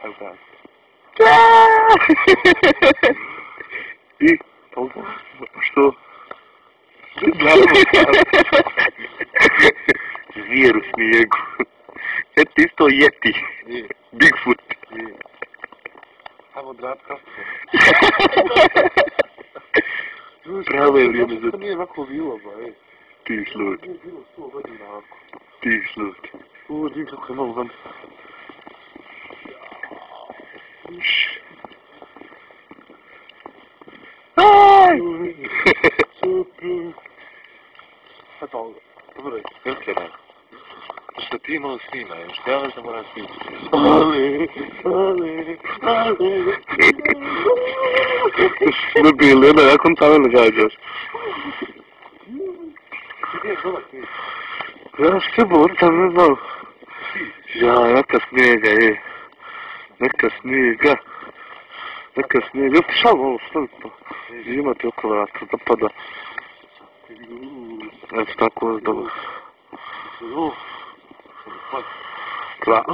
Evo ga. I, toliko. Što? Zvijer u snijegu. Eto isto Yeti. Bigfoot. Ajmo odrat kastu. Pravo je vrijeme za... To nije ovako bilo, ba, ej. Ti slut. Nije bilo 100 godina ovako. Ti slut. Vidim kako je malo van. Aj! Super. Eto, dobro je. Velike dan. Što ti malo snimaj, što ja da moram snimati. Ne bili, ne, jak on tamo ne gađaš. Ja što bol, tam ne znam. Ja, neka snijega je. Neka snijega. Neka snijega. Ti šal malo staviti pa. Imate oko vrata da pada. Eto tako dobro. Klar.